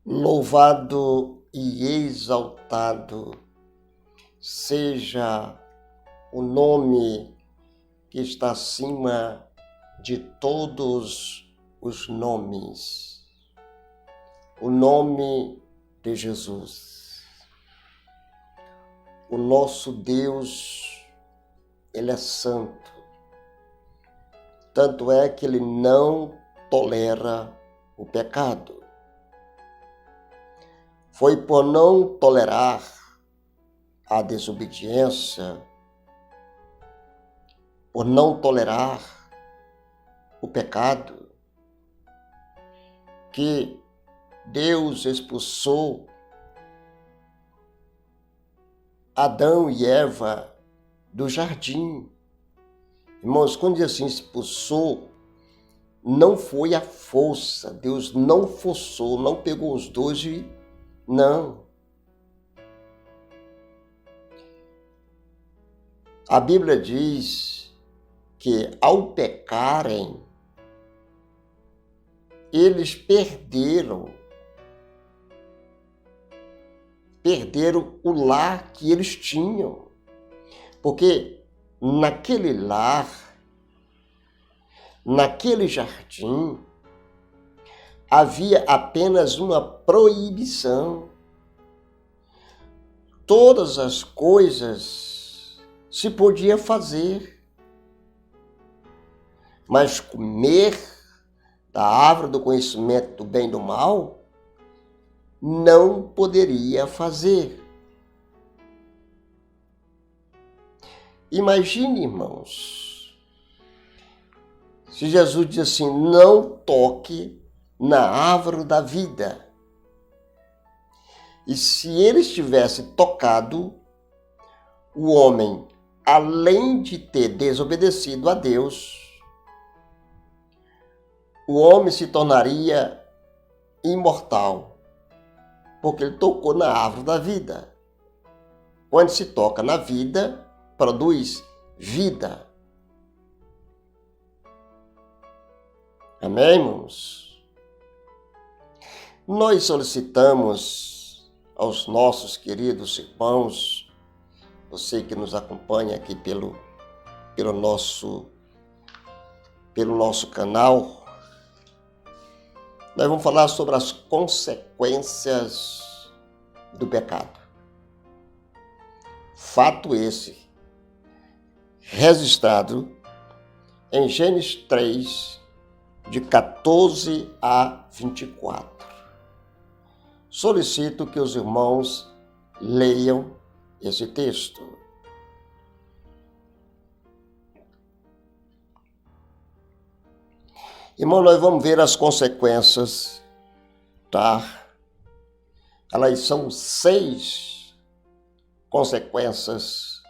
Louvado e exaltado seja o nome que está acima de todos os nomes, o nome de Jesus. O nosso Deus, Ele é santo, tanto é que Ele não tolera o pecado. Foi por não tolerar a desobediência, por não tolerar o pecado, que Deus expulsou Adão e Eva do jardim. Irmãos, quando diz assim, expulsou, não foi à força. Deus não forçou, não pegou os dois e não. A Bíblia diz que ao pecarem, eles perderam o lar que eles tinham. Porque naquele lar, naquele jardim, havia apenas uma proibição. Todas as coisas se podia fazer, mas comer da árvore do conhecimento do bem e do mal não poderia fazer. Imagine, irmãos, se Jesus diz assim, não toque na árvore da vida. E se ele tivesse tocado, o homem, além de ter desobedecido a Deus, o homem se tornaria imortal, porque ele tocou na árvore da vida. Quando se toca na vida, produz vida. Amém, irmãos? Nós solicitamos aos nossos queridos irmãos, você que nos acompanha aqui pelo nosso canal, nós vamos falar sobre as consequências do pecado. Fato esse, registrado em Gênesis 3, de 14 a 24. Solicito que os irmãos leiam esse texto. Irmão, nós vamos ver as consequências, tá? Elas são 6 consequências.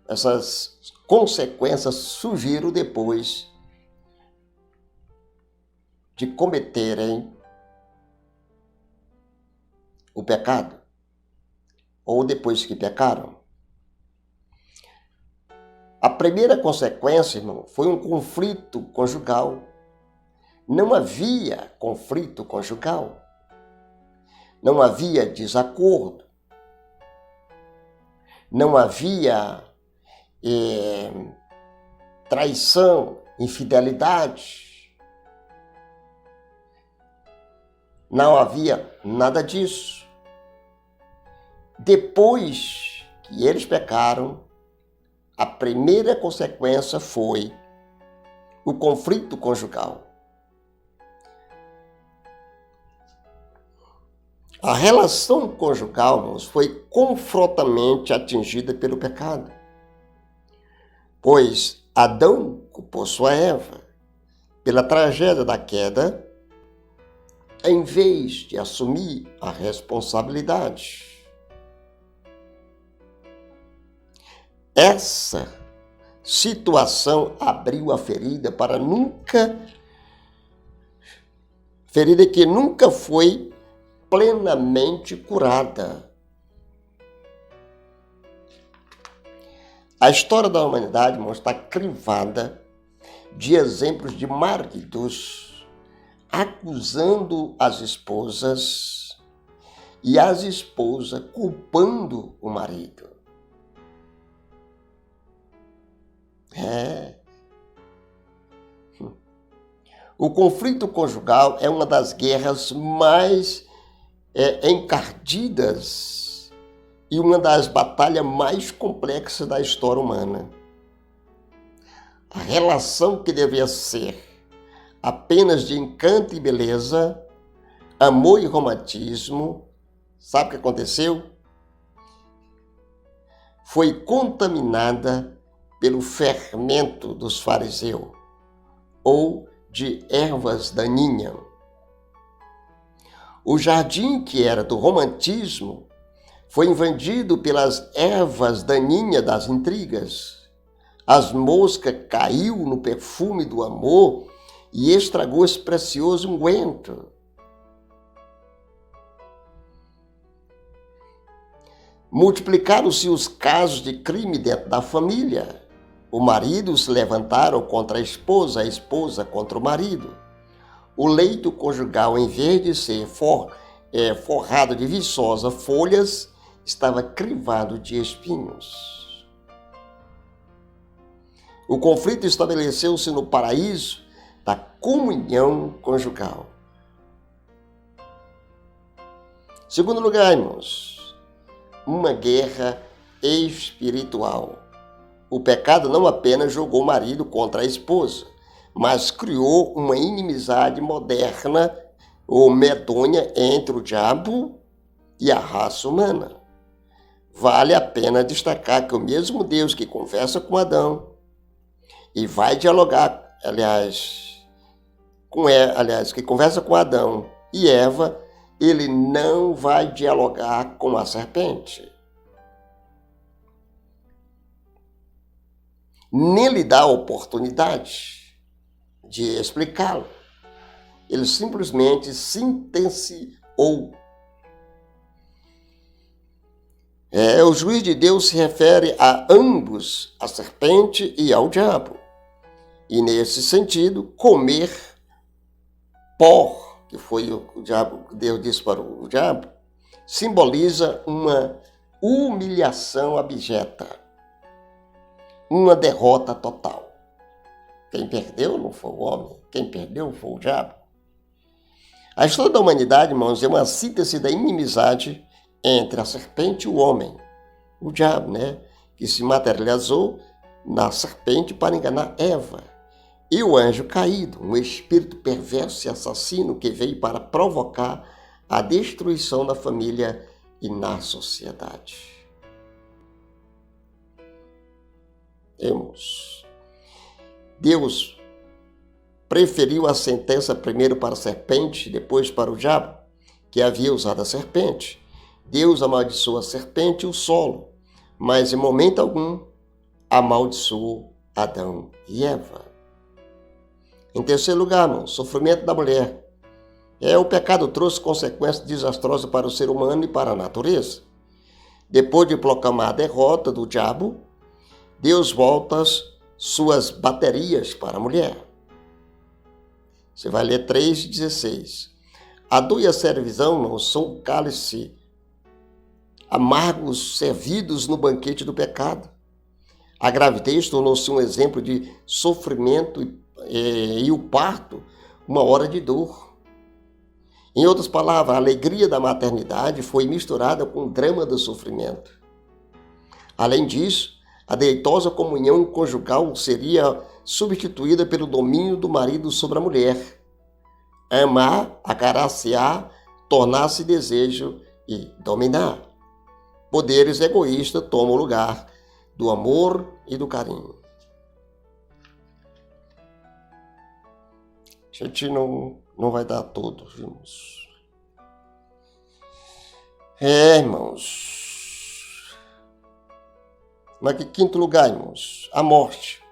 Essas consequências surgiram depois de cometerem o pecado, ou depois que pecaram. A primeira consequência, irmão, foi um conflito conjugal. Não havia conflito conjugal. Não havia desacordo. Não havia traição, infidelidade. Não havia nada disso. Depois que eles pecaram, a primeira consequência foi o conflito conjugal. A relação conjugal, irmãos, foi confrontamente atingida pelo pecado. Pois Adão culpou sua Eva pela tragédia da queda, em vez de assumir a responsabilidade. Essa situação abriu a ferida para ferida que nunca foi plenamente curada. A história da humanidade, irmãos, está crivada de exemplos de maridos acusando as esposas e as esposas culpando o marido. O conflito conjugal é uma das guerras mais encardidas e uma das batalhas mais complexas da história humana. A relação que devia ser apenas de encanto e beleza, amor e romantismo, sabe o que aconteceu? Foi contaminada pelo fermento dos fariseus, ou de ervas daninhas. O jardim que era do romantismo foi invadido pelas ervas daninhas das intrigas. As moscas caiu no perfume do amor e estragou esse precioso unguento. Multiplicaram-se os casos de crime dentro da família. O marido se levantaram contra a esposa contra o marido. O leito conjugal, em vez de ser forrado de viçosas folhas, estava crivado de espinhos. O conflito estabeleceu-se no paraíso da comunhão conjugal. Segundo lugar, irmãos, uma guerra espiritual. O pecado não apenas jogou o marido contra a esposa, mas criou uma inimizade moderna ou medonha entre o diabo e a raça humana. Vale a pena destacar que o mesmo Deus que conversa com Adão e vai dialogar, que conversa com Adão e Eva, ele não vai dialogar com a serpente. Nem lhe dá a oportunidade de explicá-lo. Ele simplesmente sentenciou. O juiz de Deus se refere a ambos, a serpente e ao diabo. E nesse sentido, comer pó, que foi o diabo, Deus disse para o diabo, simboliza uma humilhação abjeta, uma derrota total. Quem perdeu não foi o homem, quem perdeu foi o diabo. A história da humanidade, irmãos, é uma síntese da inimizade entre a serpente e o homem, o diabo, que se materializou na serpente para enganar Eva, e o anjo caído, um espírito perverso e assassino que veio para provocar a destruição da família e na sociedade. Irmãos, Deus preferiu a sentença primeiro para a serpente, depois para o diabo, que havia usado a serpente. Deus amaldiçoou a serpente e o solo, mas em momento algum amaldiçoou Adão e Eva. Em terceiro lugar, o sofrimento da mulher. O pecado trouxe consequências desastrosas para o ser humano e para a natureza. Depois de proclamar a derrota do diabo, Deus volta suas baterias para a mulher. Você vai ler 3,16. A dor e a servidão não são cálice amargos servidos no banquete do pecado. A gravidez tornou-se um exemplo de sofrimento e o parto, uma hora de dor. Em outras palavras, a alegria da maternidade foi misturada com o drama do sofrimento. Além disso, a deleitosa comunhão conjugal seria substituída pelo domínio do marido sobre a mulher. Amar, acariciar, tornar-se desejo e dominar. Poderes egoístas tomam o lugar do amor e do carinho. A gente não vai dar todos, irmãos. Irmãos. Mas em quinto lugar, irmãos, a morte.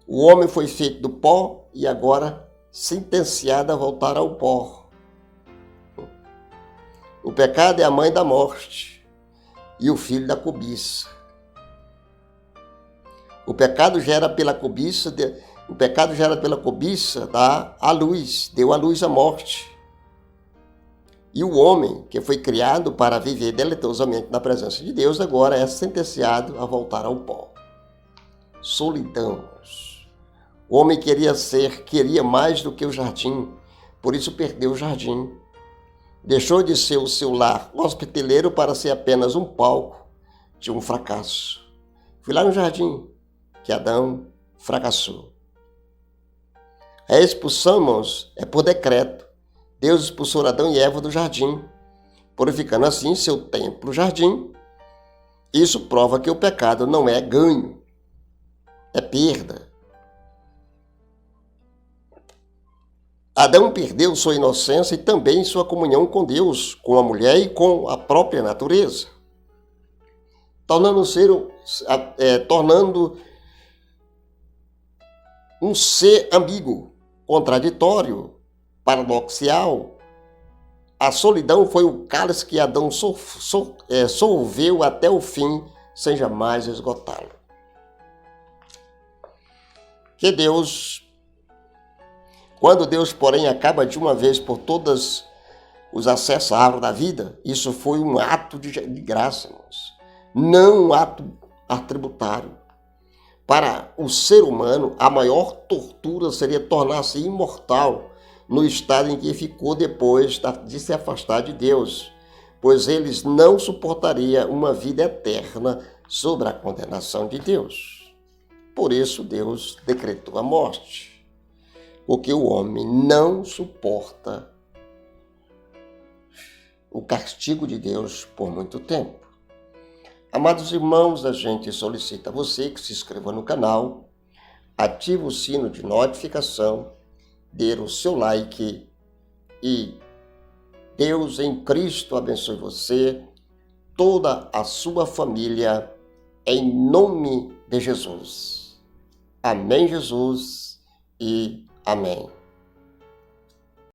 O homem foi feito do pó e agora sentenciado a voltar ao pó. O pecado é a mãe da morte e o filho da cobiça. O pecado gera pela cobiça O pecado gerado pela cobiça dá à luz, deu à luz a morte. E o homem, que foi criado para viver deleitosamente na presença de Deus, agora é sentenciado a voltar ao pó. Solidão. O homem queria mais do que o jardim, por isso perdeu o jardim. Deixou de ser o seu lar hospitaleiro para ser apenas um palco de um fracasso. Foi lá no jardim que Adão fracassou. A expulsão, irmãos, é por decreto. Deus expulsou Adão e Eva do jardim, purificando assim seu templo, o jardim. Isso prova que o pecado não é ganho, é perda. Adão perdeu sua inocência e também sua comunhão com Deus, com a mulher e com a própria natureza, tornando um ser ambíguo, contraditório, paradoxal. A solidão foi o cálice que Adão sorveu até o fim, sem jamais esgotá-lo. Quando Deus, porém, acaba de uma vez por todas os acessos à árvore da vida, isso foi um ato de graça, irmãos, não um ato atributário. Para o ser humano, a maior tortura seria tornar-se imortal no estado em que ficou depois de se afastar de Deus, pois eles não suportariam uma vida eterna sob a condenação de Deus. Por isso Deus decretou a morte, porque o homem não suporta o castigo de Deus por muito tempo. Amados irmãos, a gente solicita a você que se inscreva no canal, ative o sino de notificação, dê o seu like e Deus em Cristo abençoe você, toda a sua família, em nome de Jesus. Amém, Jesus, e amém.